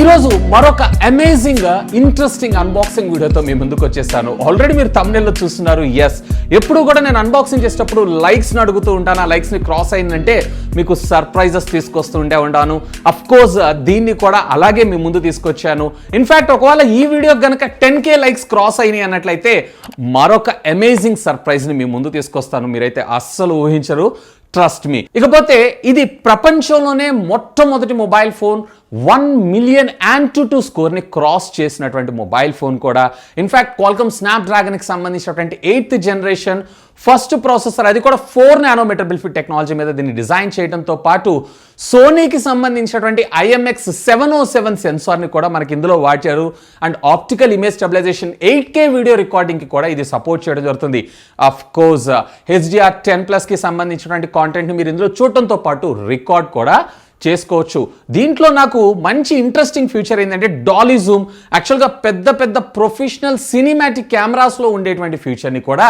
ఈరోజు మరొక amazing interesting unboxing వీడియోతో మీ ముందుకు వచ్చేసాను. ఆల్రెడీ మీరు thumbnail లో చూస్తున్నారు. ఎస్, ఎప్పుడు కూడా నేను అన్బాక్సింగ్ చేసేటప్పుడు లైక్స్ని అడుగుతూ ఉంటాను. ఆ లైక్స్ని క్రాస్ అయిందంటే మీకు సర్ప్రైజెస్ తీసుకొస్తూ ఉంటాను. అఫ్ కోర్స్ దీన్ని కూడా అలాగే మీ ముందు తీసుకొచ్చాను. ఇన్ఫ్యాక్ట్ ఒకవేళ ఈ వీడియో కనుక 10K లైక్స్ క్రాస్ అయినాయి అన్నట్లయితే మరొక అమేజింగ్ సర్ప్రైజ్ని మీ ముందు తీసుకొస్తాను. మీరైతే అస్సలు ఊహించరు, ట్రస్ట్ మీ. ఇకపోతే ఇది ప్రపంచంలోనే మొట్టమొదటి మొబైల్ ఫోన్ 1 మిలియన్ AnTuTu స్కోర్ని క్రాస్ చేసినటువంటి మొబైల్ ఫోన్ కూడా. ఇన్ఫ్యాక్ట్ క్వాల్కమ్ స్నాప్డ్రాగన్కి సంబంధించినటువంటి 8th జనరేషన్ ఫస్ట్ ప్రాసెసర్, అది కూడా 4 నానోమీటర్ బిల్ఫిట్ టెక్నాలజీ మీద దీన్ని డిజైన్ చేయడంతో పాటు సోనీకి సంబంధించినటువంటి IMX 707 సెన్సార్ని కూడా మనకి ఇందులో వాడారు. And optical image stabilization 8K video రికార్డింగ్కి కూడా ఇది సపోర్ట్ చేయడం జరుగుతుంది. అఫ్ కోర్స్ HDR10+కి సంబంధించినటువంటి కాంటెంట్ని మీరు ఇందులో చూడటంతో పాటు రికార్డ్ కూడా చేసుకోవచ్చు. దీంట్లో నాకు మంచి ఇంట్రెస్టింగ్ ఫీచర్ ఏంటంటే డాలీ జూమ్. యాక్చువల్గా పెద్ద పెద్ద ప్రొఫెషనల్ సినిమాటిక్ కెమెరాస్లో ఉండేటువంటి ఫీచర్ని కూడా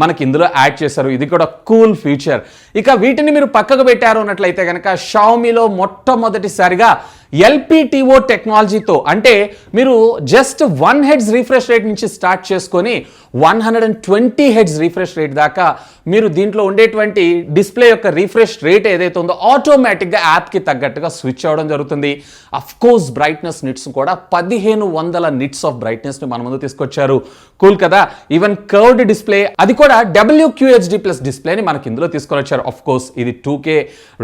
మనకి ఇందులో యాడ్ చేశారు. ఇది కూడా కూల్ ఫీచర్. ఇక వీటిని మీరు పక్కకు పెట్టారు అన్నట్లయితే కనుక షావమీలో మొట్టమొదటిసారిగా LPTO టెక్నాలజీతో, అంటే మీరు జస్ట్ 1 Hz రిఫ్రెష్ రేట్ నుంచి స్టార్ట్ చేసుకొని 120 Hz రిఫ్రెష్ రేట్ దాకా మీరు దీంట్లో ఉండేటువంటి డిస్ప్లే యొక్క రిఫ్రెష్ రేట్ ఏదైతే ఉందో ఆటోమేటిక్గా యాప్కి తగ్గట్టుగా స్విచ్ అవ్వడం జరుగుతుంది. అఫ్ కోర్స్ బ్రైట్నెస్ నిట్స్ కూడా 1500 నిట్స్ ఆఫ్ బ్రైట్నెస్ని మన ముందు తీసుకొచ్చారు. కూల్ కదా. ఈవెన్ కర్వ్డ్ డిస్ప్లే, అది కూడా WQHD+ డిస్ప్లేని మనకి ఇందులో తీసుకొని వచ్చారు. అఫ్ కోర్స్ ఇది 2K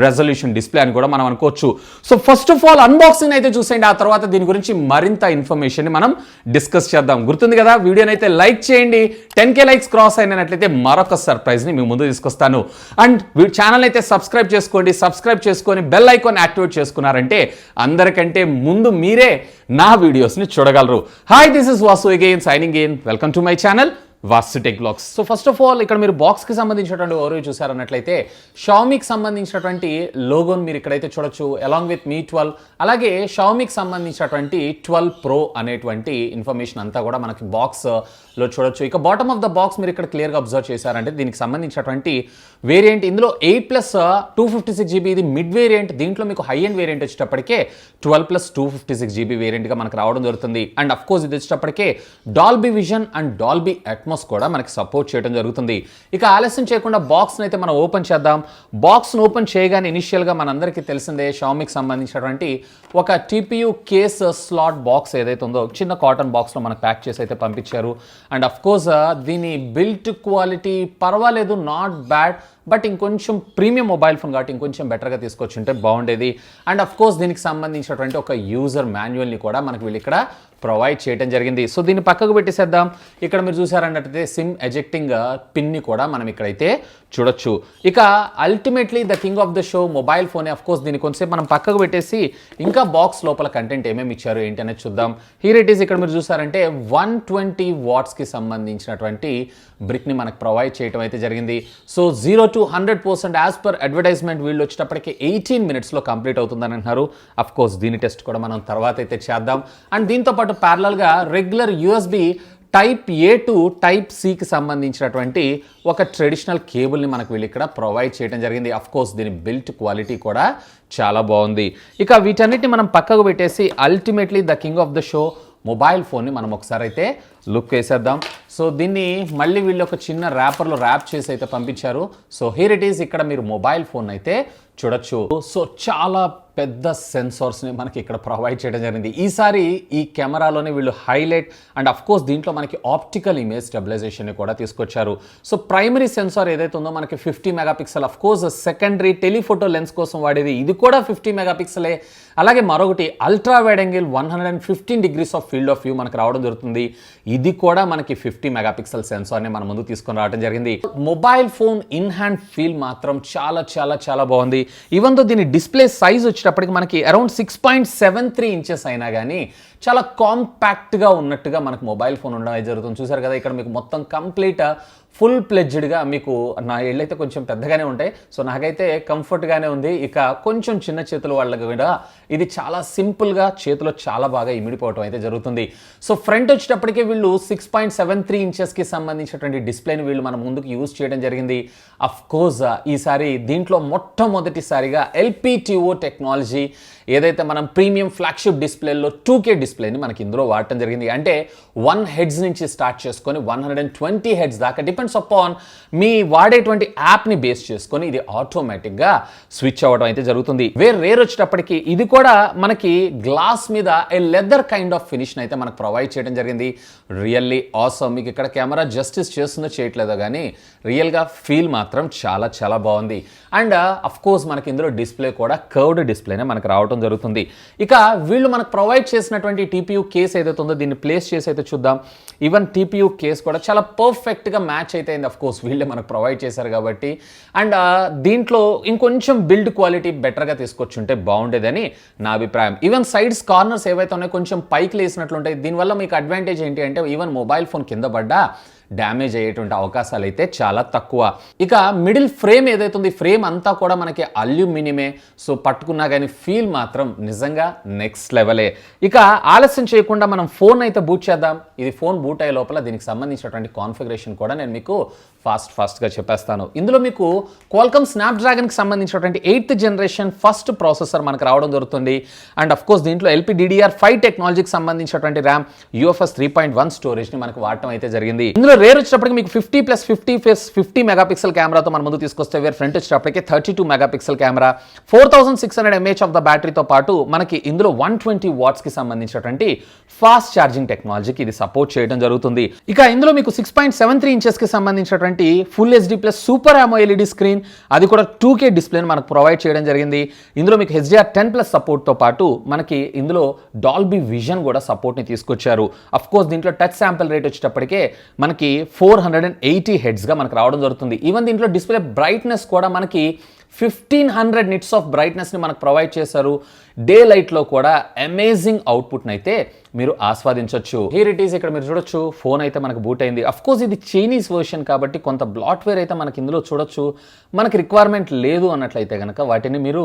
రెజల్యూషన్ డిస్ప్లే అని కూడా మనం అనుకోవచ్చు. So first of all unboxing అయితే చూసేయండి, ఆ తర్వాత దీని గురించి మరింత ఇన్ఫర్మేషన్ ని మనం డిస్కస్ చేద్దాం. గుర్తుంది కదా, వీడియోని అయితే లైక్ చేయండి. 10K లైక్స్ క్రాస్ అయినట్లయితే మరొక సర్ప్రైజ్ ని మీ ముందు తీసుకొస్తాను. అండ్ ఛానల్ అయితే సబ్స్క్రైబ్ చేసుకోండి. సబ్స్క్రైబ్ చేసుకొని బెల్ ఐకాన్ యాక్టివేట్ చేసుకున్నారంటే అందరికంటే ముందు మీరే నా వీడియోస్ ని చూడగలరు. Hi, this is Vasu again signing in. Welcome to my channel Vaasutechvlogs. So first of all ఇక్కడ మీరు బాక్స్కి సంబంధించినటువంటి ఓవర్ చూసారన్నట్లయితే షావమీకి సంబంధించినటువంటి లోగోని మీరు ఇక్కడైతే చూడొచ్చు, అలాంగ్ విత్ Mi 12. అలాగే షావమీకి సంబంధించినటువంటి 12 Pro అనేటువంటి ఇన్ఫర్మేషన్ అంతా కూడా మనకి బాక్స్లో చూడొచ్చు. ఇక బాటమ్ ఆఫ్ ద బాక్స్ మీరు ఇక్కడ క్లియర్గా అబ్జర్వ్ చేశారంటే దీనికి సంబంధించినటువంటి వేరియంట్ ఇందులో 8+ 256GB ఇది మిడ్ వేరియంట్. దీంట్లో మీకు హై ఎండ్ వేరియంట్ వచ్చేటప్పటికే 12+ 256GB వేరియంట్గా మనకు రావడం జరుగుతుంది. అండ్ అఫ్ కోర్స్ ఇది వచ్చేటప్పటికే Dolby Vision and Dolby Atmos కూడా మనకి సపోర్ట్ చేయడం జరుగుతుంది. ఇక ఆలస్యం చేయకుండా బాక్స్ని అయితే మనం ఓపెన్ చేద్దాం. బాక్స్ను ఓపెన్ చేయగానే ఇనిషియల్గా మనందరికీ తెలిసిందే షావమీకి సంబంధించినటువంటి ఒక TPU కేస్ స్లాట్ బాక్స్ ఏదైతే ఉందో చిన్న కాటన్ బాక్స్లో మనకు ప్యాక్ చేసి అయితే పంపించారు. అండ్ అఫ్ కోర్స్ దీని బిల్ట్ క్వాలిటీ పర్వాలేదు, నాట్ బ్యాడ్, బట్ ఇంకొంచెం ప్రీమియం మొబైల్ ఫోన్ కాబట్టి ఇంకొంచెం బెటర్గా తీసుకొచ్చుంటే బాగుండేది. అండ్ అఫ్ కోర్స్ దీనికి సంబంధించినటువంటి ఒక యూజర్ మాన్యువల్ని కూడా మనకు వీళ్ళు ఇక్కడ ప్రొవైడ్ చేయడం జరిగింది. సో దీన్ని పక్కకు పెట్టేసేద్దాం. ఇక్కడ మీరు చూసారన్నట్టయితే సిమ్ ఎజెక్టింగ్ పిన్ని కూడా మనం ఇక్కడైతే చూడొచ్చు. ఇక ultimately the king of the show mobile ఫోనే. అఫ్ కోర్స్ దీన్ని కొంచెంసేపు మనం పక్కకు పెట్టేసి ఇంకా బాక్స్ లోపల కంటెంట్ ఏమేమి ఇచ్చారు ఏంటి అనేది చూద్దాం. Here it is. ఇక్కడ మీరు చూసారంటే 120 వాట్స్కి సంబంధించినటువంటి బ్రిక్ని మనకు ప్రొవైడ్ చేయడం అయితే జరిగింది. So 0 to 100% as per advertisement వీళ్ళు వచ్చేటప్పటికి 18 minutesలో కంప్లీట్ అవుతుందని అంటున్నారు. అఫ్ కోర్స్ దీని టెస్ట్ కూడా మనం తర్వాత అయితే చేద్దాం. అండ్ దీంతో పాటు ప్యారలల్గా regular USB Type A to Type Cకి సంబంధించినటువంటి ఒక ట్రెడిషనల్ కేబుల్ని మనకు వీళ్ళు ఇక్కడ ప్రొవైడ్ చేయడం జరిగింది. అఫ్ కోర్స్ దీని బిల్ట్ క్వాలిటీ కూడా చాలా బాగుంది. ఇక వీటన్నిటిని మనం పక్కకు పెట్టేసి ultimately the king of the show mobile ఫోన్ని మనం ఒకసారి అయితే లుక్ వేసేద్దాం. సో దీన్ని మళ్ళీ వీళ్ళు ఒక చిన్న ర్యాపర్లో ర్యాప్ చేసి అయితే పంపించారు. So here it is. ఇక్కడ మీరు మొబైల్ ఫోన్ అయితే చూడొచ్చు. సో చాలా పెద్ద సెన్సార్స్ని మనకి ఇక్కడ ప్రొవైడ్ చేయడం జరిగింది. ఈసారి ఈ కెమెరాలోనే వీళ్ళు హైలైట్ అండ్ అఫ్ కోర్స్ దీంట్లో మనకి ఆప్టికల్ ఇమేజ్ స్టెబిలైజేషన్ని కూడా తీసుకొచ్చారు. సో ప్రైమరీ సెన్సార్ ఏదైతే ఉందో మనకి 50 megapixel. Of course secondary telephoto lens కోసం వాడేది ఇది కూడా 50 మెగాపిక్సెలే. అలాగే మరొకటి ultra wide angle 115 degrees of field of view మనకు రావడం జరుగుతుంది. ఇది కూడా మనకి 50 మెగాపిక్సెల్ సెన్సార్ని మన ముందు తీసుకొని రావడం జరిగింది. Mobile phone in hand feel మాత్రం చాలా చాలా చాలా బాగుంది. ఈవెన్ దో దీని డిస్ప్లే సైజ్ వచ్చేటప్పటికి మనకి అరౌండ్ 6.73 inches అయినా కానీ చాలా కాంపాక్ట్గా ఉన్నట్టుగా మనకు మొబైల్ ఫోన్ ఉండడం జరుగుతుంది. చూసారు కదా, ఇక్కడ మీకు మొత్తం కంప్లీట్ ఫుల్ ప్లెడ్జ్డ్గా మీకు, నా ఏళ్ళైతే కొంచెం పెద్దగానే ఉంటాయి, సో నాకైతే కంఫర్ట్గానే ఉంది. ఇక కొంచెం చిన్న చేతుల వాళ్ళకి కూడా ఇది చాలా సింపుల్గా చేతిలో చాలా బాగా ఇమిడిపోవటం అయితే జరుగుతుంది. సో ఫ్రంట్ వచ్చేటప్పటికి వీళ్ళు 6.73 ఇంచెస్కి సంబంధించినటువంటి డిస్ప్లేని వీళ్ళు మన ముందుకు యూజ్ చేయడం జరిగింది. అఫ్ కోర్స్ ఈసారి దీంట్లో మొట్టమొదటిసారిగా LPTO టెక్నాలజీ, ఏదైతే మనం ప్రీమియం ఫ్లాగ్షిప్ డిస్ప్లేలో 2K డిస్ప్లేని మనకి ఇందులో వాడటం జరిగింది. అంటే 1 హెడ్స్ నుంచి స్టార్ట్ చేసుకొని 120 హెడ్స్ దాకా డిపెండ్స్ అపాన్ మీ వాడేటువంటి యాప్ని బేస్ చేసుకొని ఇది ఆటోమేటిక్గా స్విచ్ అవ్వడం అయితే జరుగుతుంది. రేర్ వచ్చేటప్పటికి ఇది కూడా మనకి గ్లాస్ మీద ఏ లెదర్ కైండ్ ఆఫ్ ఫినిష్ని అయితే మనకు ప్రొవైడ్ చేయడం జరిగింది. Really awesome. మీకు ఇక్కడ కెమెరా జస్టిస్ చేస్తుందో చేయట్లేదో కానీ రియల్గా ఫీల్ మాత్రం చాలా చాలా బాగుంది. అండ్ అఫ్ కోర్స్ మనకి ఇందులో డిస్ప్లే కూడా కర్వ్డ్ డిస్ప్లేనే మనకు రావడం జరుగుతుంది. ఇక వీళ్ళు మనకు ప్రొవైడ్ చేసినటువంటి TPU కేస్ ఏదైతే ఉందో దీన్ని ప్లేస్ చేసి అయితే చూద్దాం. ఈవెన్ TPU కేస్ కూడా చాలా పర్ఫెక్ట్గా మ్యాచ్ అయితే అయింది. అఫ్ కోర్స్ వీళ్ళే మనకు ప్రొవైడ్ చేశారు కాబట్టి. అండ్ దీంట్లో ఇంకొంచెం బిల్డ్ క్వాలిటీ బెటర్గా తీసుకొచ్చుంటే బాగుండేదని నా అభిప్రాయం. ఈవెన్ సైడ్స్ కార్నర్స్ ఏవైతే ఉన్నాయో కొంచెం పైకి లేసినట్లుంటాయి. దీనివల్ల మీకు అడ్వాంటేజ్ ఏంటి అంటే ఈవెన్ మొబైల్ ఫోన్ కింద పడ్డా డ్యామేజ్ అయ్యేటువంటి అవకాశాలు అయితే చాలా తక్కువ. ఇక మిడిల్ ఫ్రేమ్ ఏదైతే ఉంది, ఫ్రేమ్ అంతా కూడా మనకి అల్యూమినియమే. సో పట్టుకున్నా కానీ ఫీల్ మాత్రం నిజంగా నెక్స్ట్ లెవెలే. ఇక ఆలస్యం చేయకుండా మనం ఫోన్ అయితే బూట్ చేద్దాం. ఇది ఫోన్ బూట్ అయ్యే లోపల దీనికి సంబంధించినటువంటి కాన్ఫిగరేషన్ కూడా నేను మీకు ఫాస్ట్గా చెప్పేస్తాను. ఇందులో మీకు క్వాల్కమ్ స్నాప్డ్రాగన్కి సంబంధించినటువంటి 8th జనరేషన్ ఫస్ట్ ప్రాసెసర్ మనకు రావడం జరుగుతుంది. అండ్ అఫ్ కోర్స్ దీంట్లో LPDDR5 టెక్నాలజీకి సంబంధించినటువంటి ర్యామ్, UFS 3.1 స్టోరేజ్ని మనకు వాడటం అయితే జరిగింది. ఇందులో రేర్ వచ్చేటప్పటికి మీకు 50+50 మెగాపిక్సెల్ కెమెరాతో మన ముందు తీసుకొస్తే, ఫ్రంట్ వచ్చేటప్పటికి 32 megapixel camera, 4600 mAh of the బ్యాటరీతో పాటు మనకి ఇందులో 120 వాట్స్కి సంబంధించినటువంటి ఫాస్ట్ ఛార్జింగ్ టెక్నాలజీకి ఇది సపోర్ట్ చేయడం జరుగుతుంది. ఇక ఇందులో మీకు 6.73 ఇంచెస్కి సంబంధించినటువంటి full HD+ super AMOLED screen, అది కూడా 2K డిస్ప్లేని మనకు ప్రొవైడ్ చేయడం జరిగింది. ఇందులో మీకు HDR10+ సపోర్ట్తో పాటు మనకి ఇందులో డాల్బీ విజన్ కూడా సపోర్ట్ని తీసుకొచ్చారు. అఫ్ కోర్స్ దీంట్లో టచ్ శాంపిల్ రేట్ వచ్చేటప్పటికే మనకి 480 హెడ్స్గా మనకు రావడం జరుగుతుంది. ఈవెన్ దీంట్లో డిస్ప్లే బ్రైట్నెస్ కూడా మనకి 1500 నిట్స్ ఆఫ్ బ్రైట్నెస్ని మనకు ప్రొవైడ్ చేశారు. డే లైట్లో కూడా అమేజింగ్ అవుట్పుట్ని అయితే మీరు ఆస్వాదించవచ్చు. Here it is. ఇక్కడ మీరు చూడొచ్చు ఫోన్ అయితే మనకు బూట్ అయింది. అఫ్ కోర్స్ ఇది చైనీస్ వర్షన్ కాబట్టి కొంత బ్లాట్వేర్ అయితే మనకి ఇందులో చూడొచ్చు. మనకి రిక్వైర్మెంట్ లేదు అన్నట్లయితే కనుక వాటిని మీరు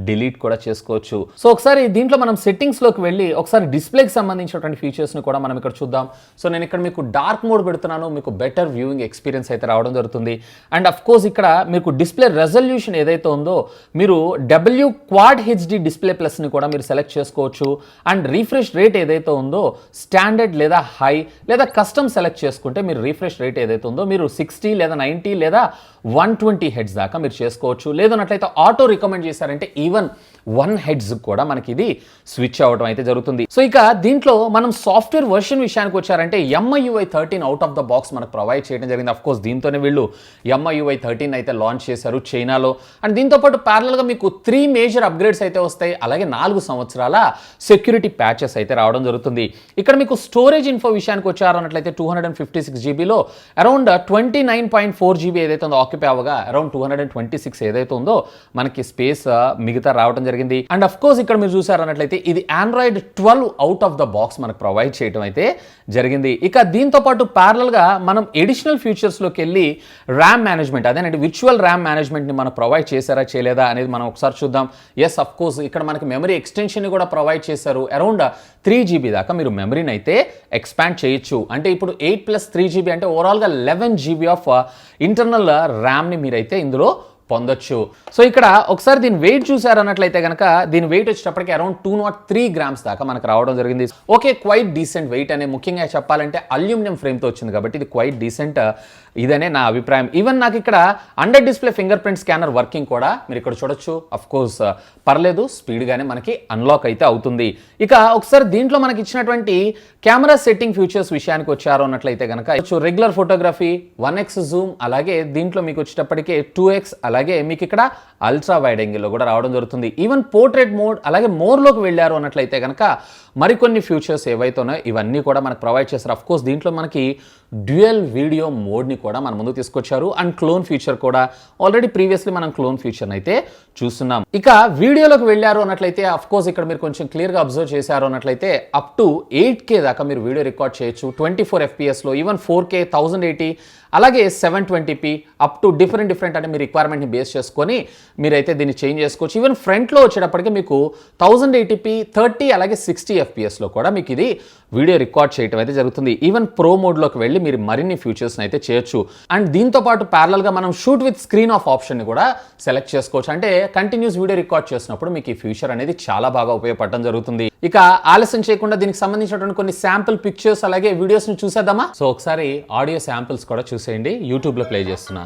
డిలీట్ కూడా చేసుకోవచ్చు. సో ఒకసారి దీంట్లో మనం సెట్టింగ్స్లోకి వెళ్ళి ఒకసారి డిస్ప్లేకి సంబంధించినటువంటి ఫీచర్స్ని కూడా మనం ఇక్కడ చూద్దాం. సో నేను ఇక్కడ మీకు డార్క్ మోడ్ పెడుతున్నాను, మీకు బెటర్ వ్యూయింగ్ ఎక్స్పీరియన్స్ అయితే రావడం జరుగుతుంది. అండ్ అఫ్ కోర్స్ ఇక్కడ మీకు డిస్ప్లే రెజల్యూషన్ ఏదైతే ఉందో మీరు W Quad HD డిస్ప్లే ప్లస్ని కూడా మీరు సెలెక్ట్ చేసుకోవచ్చు. అండ్ రీఫ్రెష్ రేట్ ఏదైతే ఉందో స్టాండర్డ్ లేదా హై లేదా కస్టమ్ సెలెక్ట్ చేసుకుంటే మీరు రీఫ్రెష్ రేట్ ఏదైతే ఉందో మీరు 60 లేదా 90 లేదా 120 హెడ్స్ దాకా మీరు చేసుకోవచ్చు. లేదన్నట్లయితే ఆటో రికమెండ్ చేశారంటే ఈవెన్ 1 హెడ్స్ కూడా మనకి ఇది స్విచ్ అవ్వడం అయితే జరుగుతుంది. సో ఇక దీంట్లో మనం సాఫ్ట్వేర్ వర్షన్ విషయానికి వచ్చారంటే MIUI 13 out of the box మనకు ప్రొవైడ్ చేయడం జరిగింది. అఫ్ కోర్స్ దీంతోనే వీళ్ళు MIUI 13 అయితే లాంచ్ చేశారు చైనాలో. అండ్ దీంతో పాటు ప్యారలల్గా మీకు 3 మేజర్ అప్గ్రేడ్స్ అయితే వస్తాయి. అలాగే 4 సంవత్సరాల సెక్యూరిటీ ప్యాచెస్ అయితే రావడం జరుగుతుంది. ఇక్కడ మీకు స్టోరేజ్ ఇన్ఫో విషయానికి వచ్చారన్నట్లయితే 256 జీబీలో అరౌండ్ 29.4 జీబీ ఏదైతే ఉందో ఆక్యుపై అవ్వగా అరౌండ్ 226 ఏదైతే ఉందో మనకి స్పేస్ మిగతా రావడం జరిగింది. అండ్ అఫ్ కోర్స్ ఇక్కడ మీరు చూసారన్నట్లయితే ఇది Android 12 out of the box మనకు ప్రొవైడ్ చేయడం అయితే జరిగింది. ఇక దీంతో పాటు ప్యారలల్గా మనం ఎడిషనల్ ఫీచర్స్లోకి వెళ్ళి ర్యామ్ మేనేజ్మెంట్, అదేనండి విర్చువల్ ర్యామ్ మేనేజ్మెంట్ని మనం ప్రొవైడ్ చేశారా చేయలేదా అనేది మనం ఒకసారి చూద్దాం. ఎస్, అఫ్ కోర్స్ ఇక్కడ మనకి మెమరీ ఎక్స్టెన్షన్ కూడా ప్రొవైడ్ చేశారు. అరౌండ్ 3 GB దాకా మీరు మెమరీని అయితే ఎక్స్పాండ్ చేయొచ్చు. అంటే ఇప్పుడు 8+3 GB అంటే ఓవరాల్గా 11 GB ఆఫ్ ఇంటర్నల్ ర్యామ్ని మీరైతే ఇందులో పొందొచ్చు. సో ఇక్కడ ఒకసారి దీని వెయిట్ చూసారన్నట్లయితే కనుక దీని వెయిట్ వచ్చేటప్పటికి అరౌండ్ 203 గ్రామ్స్ దాకా మనకు రావడం జరిగింది. ఓకే, క్వైట్ డీసెంట్ వెయిట్ అనే, ముఖ్యంగా చెప్పాలంటే అల్యూమినియం ఫ్రేమ్తో వచ్చింది కాబట్టి ఇది క్వైట్ డీసెంట్ ఇదనే నా అభిప్రాయం. ఈవెన్ నాకు ఇక్కడ under display finger print scanner working కూడా మీరు ఇక్కడ చూడొచ్చు. అఫ్ కోర్స్ పర్లేదు, స్పీడ్గానే మనకి అన్లాక్ అయితే అవుతుంది. ఇక ఒకసారి దీంట్లో మనకి ఇచ్చినటువంటి కెమెరా సెట్టింగ్ ఫీచర్స్ విషయానికి వచ్చారు అన్నట్లయితే కనుక రెగ్యులర్ ఫోటోగ్రఫీ, 1x జూమ్, అలాగే దీంట్లో మీకు వచ్చేటప్పటికే 2x అలాగే మీకు ఇక్కడ అల్ట్రా వైడ్ యాంగిల్లో కూడా రావడం జరుగుతుంది. ఈవెన్ పోర్ట్రేట్ మోడ్ అలాగే మోర్లోకి వెళ్ళారు అన్నట్లయితే కనుక మరికొన్ని ఫ్యూచర్స్ ఏవైతున్నాయో ఇవన్నీ కూడా మనకు ప్రొవైడ్ చేస్తారు. అఫ్ కోర్స్ దీంట్లో మనకి డ్యూయల్ వీడియో మోడ్ని కూడా మన ముందు తీసుకొచ్చారు అండ్ క్లోన్ ఫీచర్ కూడా ఆల్రెడీ ప్రీవియస్లీ మనం క్లోన్ ఫీచర్ని అయితే చూస్తున్నాం. ఇక వీడియోలోకి వెళ్ళారు అన్నట్లయితే అఫ్ కోర్స్ ఇక్కడ మీరు కొంచెం క్లియర్గా అబ్జర్వ్ చేశారు అన్నట్లయితే అప్ టు 8K దాకా మీరు వీడియో రికార్డ్ చేయొచ్చు 24 FPSలో, ఈవెన్ 4K 1080 అలాగే 720p అప్ టు డిఫరెంట్ అంటే మీ రిక్వైర్మెంట్ని బేస్ చేసుకొని మీరైతే దీన్ని చేంజ్ చేసుకోవచ్చు. ఈవెన్ ఫ్రంట్లో వచ్చేటప్పటికి మీకు 1080p 30 అలాగే 60 FPSలో కూడా మీకు ఇది వీడియో రికార్డ్ చేయడం అయితే జరుగుతుంది. ఈవెన్ ప్రో మోడ్లోకి వెళ్ళి మీరు మరిన్ని ఫీచర్స్ని అయితే చేయొచ్చు. అండ్ దీంతో పాటు ప్యారలల్గా మనం షూట్ విత్ స్క్రీన్ ఆఫ్ ఆప్షన్ని కూడా సెలెక్ట్ చేసుకోవచ్చు. అంటే కంటిన్యూస్ వీడియో రికార్డ్ చేసినప్పుడు మీకు ఈ ఫీచర్ అనేది చాలా బాగా ఉపయోగపడడం జరుగుతుంది. ఇక ఆలస్యం చేయకుండా దీనికి సంబంధించినటువంటి కొన్ని శాంపుల్ పిక్చర్స్ అలాగే వీడియోస్ని చూసేద్దామా? సో ఒకసారి ఆడియో శాంపిల్స్ కూడా చూసేయండి, యూట్యూబ్లో ప్లే చేస్తున్నా.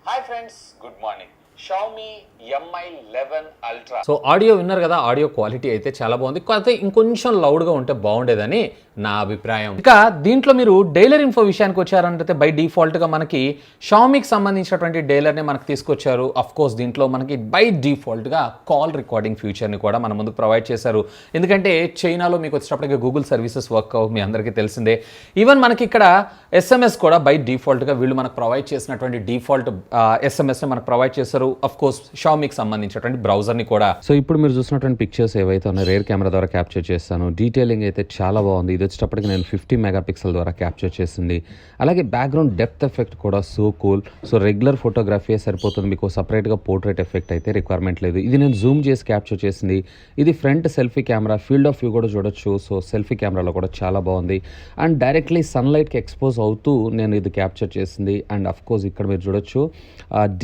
Hi friends, good morning. Xiaomi Mi 11 Ultra. So audio విన్నారు కదా, ఆడియో క్వాలిటీ అయితే చాలా బాగుంది. కాకపోతే ఇంకొంచెం లౌడ్గా ఉంటే బాగుండేదని నా అభిప్రాయం. ఇక దీంట్లో మీరు డైలర్ ఇన్ఫో విషయానికి వచ్చారంటే బై డిఫాల్ట్గా మనకి షామీకి సంబంధించినటువంటి డైలర్ని మనకు తీసుకొచ్చారు. అఫ్ కోర్స్ దీంట్లో మనకి బై డిఫాల్ట్గా కాల్ రికార్డింగ్ ఫీచర్ని కూడా మన ముందుకు ప్రొవైడ్ చేశారు. ఎందుకంటే చైనాలో మీకు వచ్చేటప్పటికి గూగుల్ సర్వీసెస్ వర్క్ అవ్వ మీ అందరికీ తెలిసిందే. ఈవెన్ మనకి ఇక్కడ SMS కూడా బై డిఫాల్ట్గా వీళ్ళు మనకు ప్రొవైడ్ చేసినటువంటి డిఫాల్ట్ SMSని మనకు ప్రొవైడ్ చేశారు. అఫ్ కోర్స్ షామీకి సంబంధించినటువంటి బ్రౌజర్ని కూడా. సో ఇప్పుడు మీరు చూసినటువంటి పిక్చర్స్ ఏవైతే ఉన్నాయో రేర్ కెమెరా ద్వారా క్యాప్చర్ చేస్తాను. డీటెయిలింగ్ అయితే చాలా బాగుంది. ఇది వచ్చేటప్పటికి నేను 50 మెగాపిక్సెల్ ద్వారా క్యాప్చర్ చేసింది. అలాగే బ్యాక్గ్రౌండ్ డెప్త్ ఎఫెక్ట్ కూడా so cool. So regular photography సరిపోతుంది, మీకు సపరేట్గా పోర్ట్రేట్ ఎఫెక్ట్ అయితే రిక్వైర్మెంట్ లేదు. ఇది నేను జూమ్ చేసి క్యాప్చర్ చేసింది. ఇది front selfie camera, field of view కూడా చూడొచ్చు. సో సెల్ఫీ కెమెరాలో కూడా చాలా బాగుంది. అండ్ డైరెక్ట్లీ సన్లైట్కి ఎక్స్పోజ్ అవుతూ నేను ఇది క్యాప్చర్ చేసింది. అండ్ అఫ్ కోర్స్ ఇక్కడ మీరు చూడొచ్చు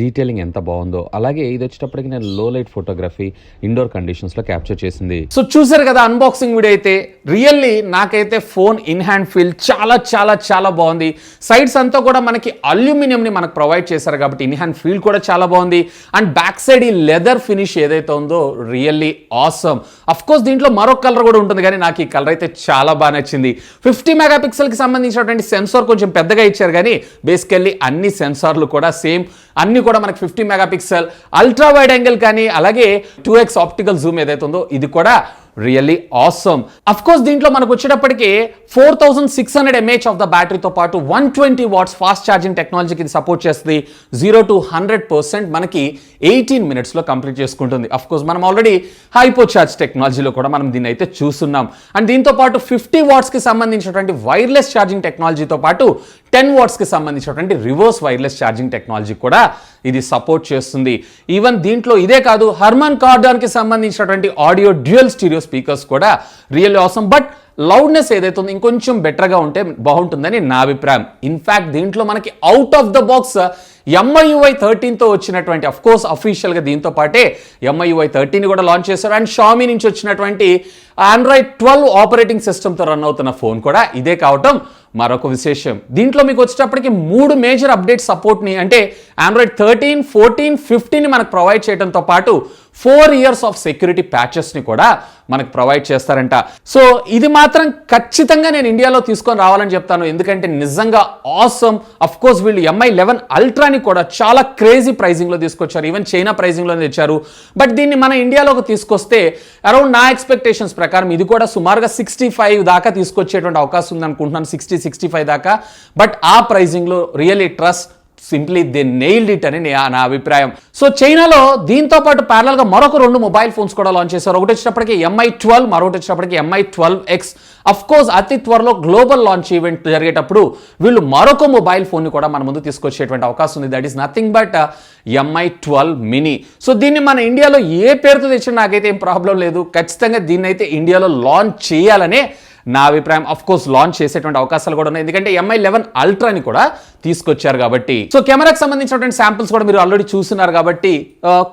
డీటెయిలింగ్ ఎంత బాగుందో. అలాగే ఇది వచ్చేటప్పటికి నేను లో లైట్ ఫోటోగ్రఫీ ఇండోర్ కండిషన్స్లో క్యాప్చర్ చేసింది. సో చూసారు కదా అన్బాక్సింగ్ వీడియో అయితే. రియల్లీ నాకైతే ఫోన్ ఇన్ హ్యాండ్ ఫీల్ చాలా చాలా చాలా బాగుంది. సైడ్స్ అంతా కూడా మనకి అల్యూమినియంని మనకు ప్రొవైడ్ చేశారు కాబట్టి ఇన్ హ్యాండ్ ఫీల్ కూడా చాలా బాగుంది. అండ్ బ్యాక్ సైడ్ ఈ లెదర్ ఫినిష్ ఏదైతే ఉందో రియల్లీ ఆసమ్. అఫ్ కోర్స్ దీంట్లో మరొక కలర్ కూడా ఉంటుంది, కానీ నాకు ఈ కలర్ అయితే చాలా బాగా నచ్చింది. 50 మెగాపిక్సెల్కి సంబంధించినటువంటి సెన్సార్ కొంచెం పెద్దగా ఇచ్చారు, కానీ బేసికల్లీ అన్ని సెన్సార్లు కూడా సేమ్. అన్ని కూడా మనకి 50 మెగాపిక్సెల్ అల్ట్రా వైడ్ యాంగిల్ కానీ అలాగే 2x ఆప్టికల్ జూమ్ ఏదైతే ఉందో ఇది కూడా రియల్లీ ఆసమ్. అఫ్ కోర్స్ దీంట్లో మనకు వచ్చేటప్పటికి 4600 mAh ఆఫ్ ద బ్యాటరీతో పాటు 120 వాట్స్ ఫాస్ట్ ఛార్జింగ్ టెక్నాలజీకి ఇది సపోర్ట్ చేస్తుంది. 0 to 100% మనకి 18 minutesలో కంప్లీట్ చేసుకుంటుంది. అఫ్ కోర్స్ మనం ఆల్రెడీ హైపో ఛార్జ్ టెక్నాలజీలో కూడా మనం దీన్ని అయితే చూస్తున్నాం. అండ్ దీంతో పాటు 50 వాట్స్కి సంబంధించినటువంటి వైర్లెస్ ఛార్జింగ్ టెక్నాలజీతో పాటు 10 వాట్స్కి సంబంధించినటువంటి రివర్స్ వైర్లెస్ ఛార్జింగ్ టెక్నాలజీ కూడా ఇది సపోర్ట్ చేస్తుంది. ఈవెన్ దీంట్లో ఇదే కాదు, హర్మన్ కార్డాన్కి సంబంధించినటువంటి ఆడియో డ్యూయల్ స్టీరియో స్పీకర్స్ కూడా రియల్లీ ఆసమ్. బట్ లౌడ్నెస్ ఏదైతే ఉందో ఇంకొంచెం బెటర్గా ఉంటే బాగుంటుందని నా అభిప్రాయం. ఇన్ఫ్యాక్ట్ దీంట్లో మనకి out of the box MIUI 13తో వచ్చినటువంటి అఫ్ కోర్స్ అఫీషియల్గా దీంతో పాటే MIUI 13 కూడా లాంచ్ చేశారు. అండ్ షామీ నుంచి వచ్చినటువంటి Android 12 ఆపరేటింగ్ సిస్టమ్తో రన్ అవుతున్న ఫోన్ కూడా ఇదే కావటం మరొక విశేషం. దీంట్లో మీకు వచ్చేటప్పటికి 3 మేజర్ అప్డేట్ సపోర్ట్ని అంటే Android 13, 14, 15ని మనకు ప్రొవైడ్ చేయడంతో పాటు 4 years ఆఫ్ సెక్యూరిటీ ప్యాచెస్ని కూడా మనకు ప్రొవైడ్ చేస్తారంట. సో ఇది మాత్రం ఖచ్చితంగా నేను ఇండియాలో తీసుకొని రావాలని చెప్తాను, ఎందుకంటే నిజంగా ఆసమ్. అఫ్ కోర్స్ వీళ్ళు Mi 11 అల్ట్రాని కూడా చాలా క్రేజీ ప్రైజింగ్లో తీసుకొచ్చారు. ఈవెన్ చైనా ప్రైజింగ్లో తెచ్చారు. బట్ దీన్ని మన ఇండియాలోకి తీసుకొస్తే అరౌండ్ నా ఎక్స్పెక్టేషన్స్ ప్రకారం ఇది కూడా సుమారుగా 65 దాకా తీసుకొచ్చేటువంటి అవకాశం ఉంది అనుకుంటున్నాను, 60-65 దాకా. బట్ ఆ ప్రైజింగ్లో really trust simply they nailed it అని నా అభిప్రాయం. సో చైనాలో దీంతో పాటు ప్యారలల్గా మరొక 2 మొబైల్ ఫోన్స్ కూడా లాంచ్ చేశారు. ఒకటి వచ్చేటప్పటికి Mi 12, మరొకటి వచ్చేటప్పటికి Mi 12X. అఫ్ కోర్స్ అతి త్వరలో గ్లోబల్ లాంచ్ ఈవెంట్ జరిగేటప్పుడు వీళ్ళు మరొక మొబైల్ ఫోన్ని కూడా మన ముందు తీసుకొచ్చేటువంటి అవకాశం ఉంది. That is nothing but Mi 12 mini. So దీన్ని మన ఇండియాలో ఏ పేరుతో తెచ్చినా నాకైతే ఏం ప్రాబ్లం లేదు. ఖచ్చితంగా దీన్ని అయితే ఇండియాలో లాంచ్ చేయాలనే నా అభిప్రాయం. ఆఫ్ కోర్స్ లాంచ్ చేసేటువంటి అవకాశాలు కూడా ఉన్నాయి, ఎందుకంటే MI11 అల్ట్రాని కూడా తీసుకొచ్చారు కాబట్టి. సో కెమెరాకి సంబంధించినటువంటి శాంపిల్స్ కూడా మీరు ఆల్రెడీ చూస్తున్నారు కాబట్టి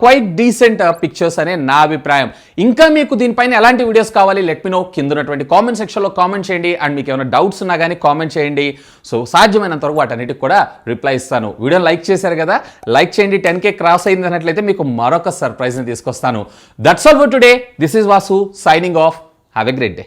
క్వైట్ డీసెంట్ పిక్చర్స్ అనే నా అభిప్రాయం. ఇంకా మీకు దీనిపైన ఎలాంటి వీడియోస్ కావాలి లెట్ మీ నో, కింద ఉన్నటువంటి కామెంట్ సెక్షన్లో కామెంట్ చేయండి. అండ్ మీకు ఏమైనా డౌట్స్ ఉన్నా కానీ కామెంట్ చేయండి. సో సాధ్యమైనంత వరకు వాటన్నిటికి కూడా రిప్లై ఇస్తాను. వీడియోని లైక్ చేశారు కదా, లైక్ చేయండి. 10K క్రాస్ అయింది అన్నట్లయితే మీకు మరొక సర్ప్రైజ్ని తీసుకొస్తాను. That's all for today. This is Vasu signing off. Have a great day.